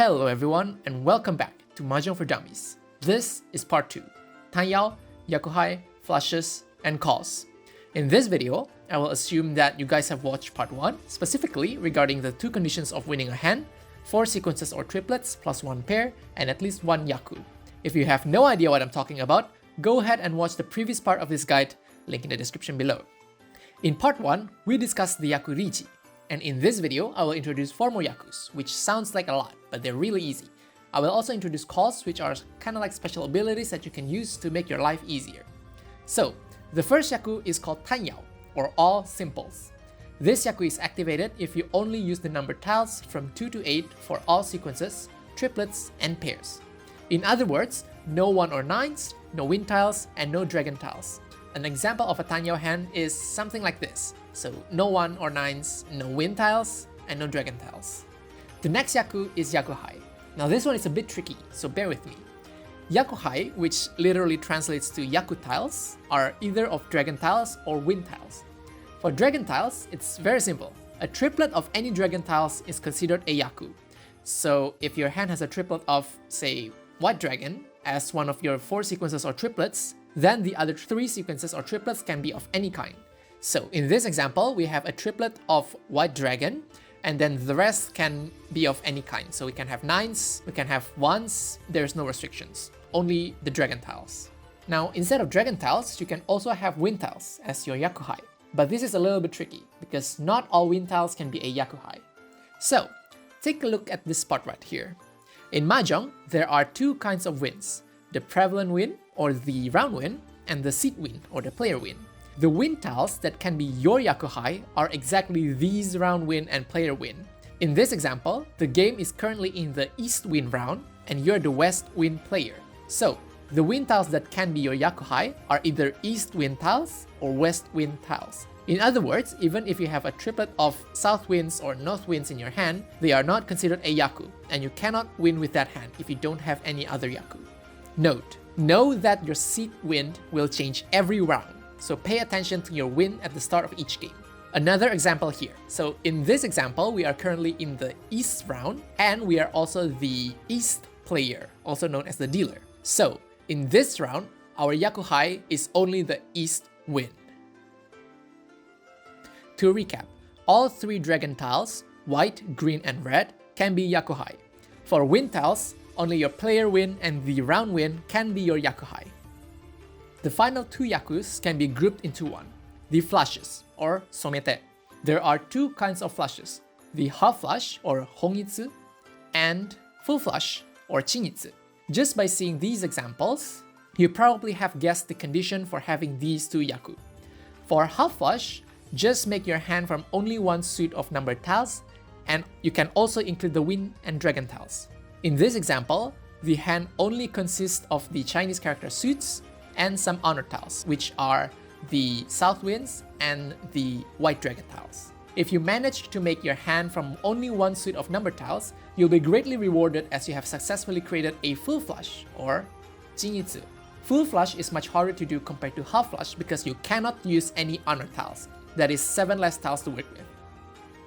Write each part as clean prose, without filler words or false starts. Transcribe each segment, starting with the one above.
Hello everyone and welcome back to Mahjong for Dummies. This is part 2, Tanyao, Yakuhai, flushes, and calls. In this video, I will assume that you guys have watched part 1, specifically regarding the 2 conditions of winning a hand, 4 sequences or triplets plus 1 pair, and at least 1 Yaku. If you have no idea what I'm talking about, go ahead and watch the previous part of this guide, link in the description below. In part 1, we discussed the Yaku Riichi, and in this video, I will introduce 4 more Yakus, which sounds like a lot, but they're really easy. I will also introduce calls, which are kinda like special abilities that you can use to make your life easier. So, the first Yaku is called Tanyao, or all simples. This Yaku is activated if you only use the number tiles from 2 to 8 for all sequences, triplets, and pairs. In other words, no 1 or 9s, no wind tiles, and no dragon tiles. An example of a Tanyao hand is something like this. So no 1 or 9s, no wind tiles, and no dragon tiles. The next Yaku is Yakuhai. Now this one is a bit tricky, so bear with me. Yakuhai, which literally translates to Yaku tiles, are either of dragon tiles or wind tiles. For dragon tiles, it's very simple. A triplet of any dragon tiles is considered a Yaku. So if your hand has a triplet of, say, white dragon as one of your 4 sequences or triplets, then the other 3 sequences or triplets can be of any kind. So in this example, we have a triplet of white dragon, and then the rest can be of any kind. So we can have 9s, we can have 1s, there's no restrictions, only the dragon tiles. Now, instead of dragon tiles, you can also have wind tiles as your Yakuhai. But this is a little bit tricky, because not all wind tiles can be a Yakuhai. So, take a look at this spot right here. In Mahjong, there are 2 kinds of winds, the prevalent wind, or the round wind, and the seat wind, or the player wind. The wind tiles that can be your Yakuhai are exactly these round wind and player wind. In this example, the game is currently in the east wind round, and you're the west wind player. So, the wind tiles that can be your Yakuhai are either east wind tiles or west wind tiles. In other words, even if you have a triplet of south winds or north winds in your hand, they are not considered a Yaku, and you cannot win with that hand if you don't have any other Yaku. Know that your seat wind will change every round, so pay attention to your wind at the start of each game. Another example here. So in this example, we are currently in the east round, and we are also the east player, also known as the dealer. So in this round, our Yakuhai is only the east wind. To recap, all 3 dragon tiles, white, green, and red, can be Yakuhai. For wind tiles, only your player wind and the round wind can be your Yakuhai. The final 2 Yakus can be grouped into one, the flushes, or somete. There are 2 kinds of flushes, the half flush, or hongitsu, and full flush, or chinitsu. Just by seeing these examples, you probably have guessed the condition for having these 2 Yaku. For half flush, just make your hand from only 1 suit of numbered tiles, and you can also include the wind and dragon tiles. In this example, the hand only consists of the Chinese character suits and some honor tiles, which are the south winds and the white dragon tiles. If you manage to make your hand from only 1 suit of numbered tiles, you'll be greatly rewarded as you have successfully created a full flush, or jinitsu. Full flush is much harder to do compared to half flush because you cannot use any honor tiles. That is 7 less tiles to work with.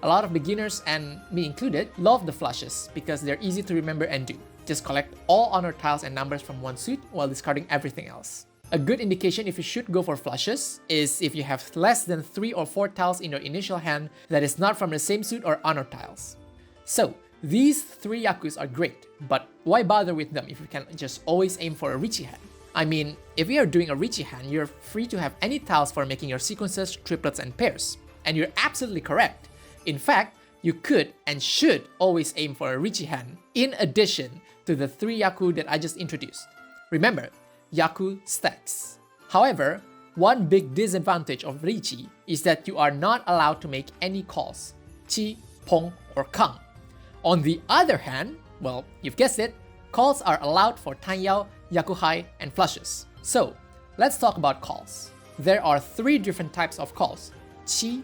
A lot of beginners, and me included, love the flushes because they're easy to remember and do. Just collect all honor tiles and numbers from 1 suit while discarding everything else. A good indication if you should go for flushes is if you have less than 3 or 4 tiles in your initial hand that is not from the same suit or honor tiles. So, these 3 Yakus are great, but why bother with them if you can just always aim for a Riichi hand? I mean, if you are doing a Riichi hand, you're free to have any tiles for making your sequences, triplets, and pairs. And you're absolutely correct. In fact, you could and should always aim for a Riichi hand, in addition to the 3 Yaku that I just introduced. Remember, Yaku stacks. However, one big disadvantage of Riichi is that you are not allowed to make any calls, Chii, Pong, or Kang. On the other hand, well, you've guessed it, calls are allowed for Tanyao, Yakuhai, and flushes. So, let's talk about calls. There are 3 different types of calls, Chii,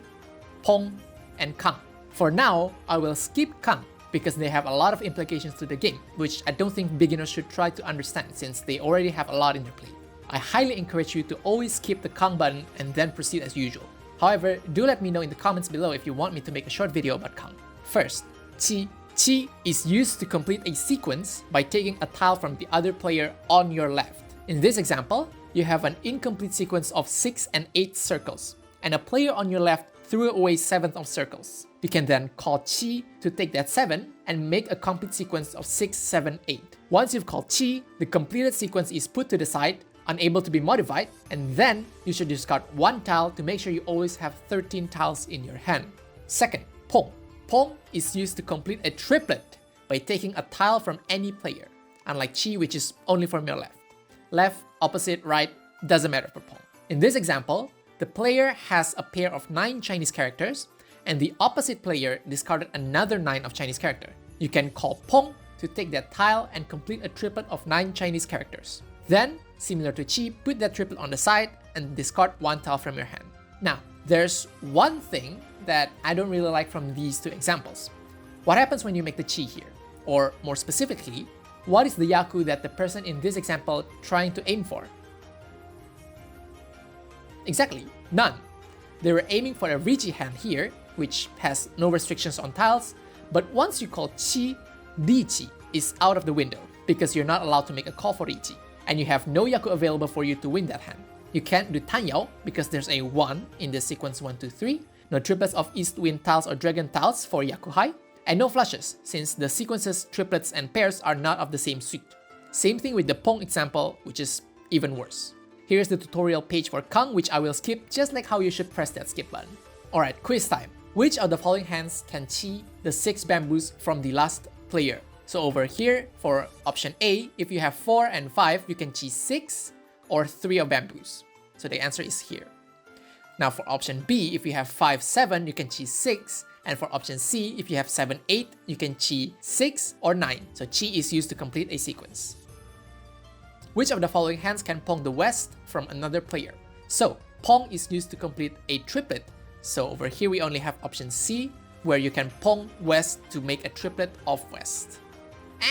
Pong, and Kang. For now, I will skip Kang because they have a lot of implications to the game, which I don't think beginners should try to understand since they already have a lot in their plate. I highly encourage you to always skip the Kang button and then proceed as usual. However, do let me know in the comments below if you want me to make a short video about Kang. First, Chii Chii is used to complete a sequence by taking a tile from the other player on your left. In this example, you have an incomplete sequence of 6 and 8 circles, and a player on your left threw away 7 of circles. You can then call Chii to take that 7 and make a complete sequence of 6, 7, 8. Once you've called Chii, the completed sequence is put to the side, unable to be modified, and then you should discard 1 tile to make sure you always have 13 tiles in your hand. Second, Pong. Pong is used to complete a triplet by taking a tile from any player, unlike Chii, which is only from your left. Left, opposite, right, doesn't matter for Pong. In this example, the player has a pair of 9 Chinese characters, and the opposite player discarded another 9 of Chinese character. You can call Pong to take that tile and complete a triplet of 9 Chinese characters. Then, similar to Chii, put that triplet on the side and discard 1 tile from your hand. Now, there's one thing that I don't really like from these 2 examples. What happens when you make the Chii here? Or more specifically, what is the Yaku that the person in this example trying to aim for? Exactly, none. They were aiming for a Riichi hand here, which has no restrictions on tiles, but once you call Chii, Riichi is out of the window because you're not allowed to make a call for Riichi, and you have no Yaku available for you to win that hand. You can't do Tanyao because there's a 1 in the sequence 1, 2, 3, no triplets of East Wind tiles or Dragon tiles for Yakuhai, and no flushes since the sequences, triplets, and pairs are not of the same suit. Same thing with the Pong example, which is even worse. Here's the tutorial page for Kang, which I will skip just like how you should press that skip button. Alright, quiz time. Which of the following hands can Chii the 6 bamboos from the last player? So over here, for option A, if you have 4 and 5, you can Chii 6 or 3 of bamboos. So the answer is here. Now for option B, if you have 5, 7, you can Chii 6. And for option C, if you have 7, 8, you can Chii 6 or 9. So Chii is used to complete a sequence. Which of the following hands can Pong the West from another player? So Pong is used to complete a triplet. So over here we only have option C, where you can Pong West to make a triplet of West.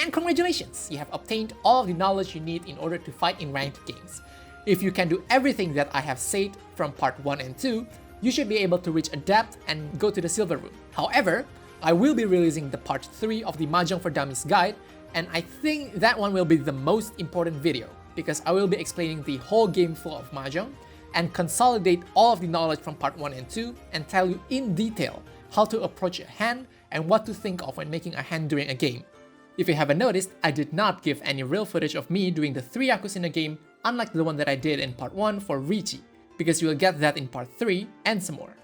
And congratulations! You have obtained all of the knowledge you need in order to fight in ranked games. If you can do everything that I have said from part 1 and 2, you should be able to reach Adept and go to the Silver Room. However, I will be releasing the part 3 of the Mahjong for Dummies guide, and I think that one will be the most important video because I will be explaining the whole game flow of Mahjong and consolidate all of the knowledge from part 1 and 2 and tell you in detail how to approach a hand and what to think of when making a hand during a game. If you haven't noticed, I did not give any real footage of me doing the 3 Yakus in a game, unlike the one that I did in part 1 for Riichi, because you will get that in part 3 and some more.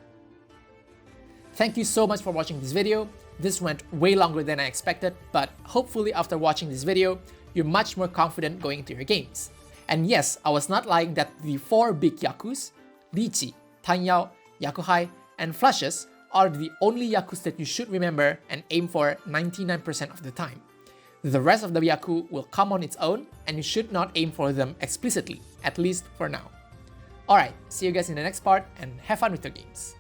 Thank you so much for watching this video. This went way longer than I expected, but hopefully after watching this video, you're much more confident going into your games. And yes, I was not lying that the 4 big Yakus, Riichi, Tanyao, Yakuhai, and Flushes are the only Yakus that you should remember and aim for 99% of the time. The rest of the Yaku will come on its own and you should not aim for them explicitly, at least for now. Alright, see you guys in the next part and have fun with your games.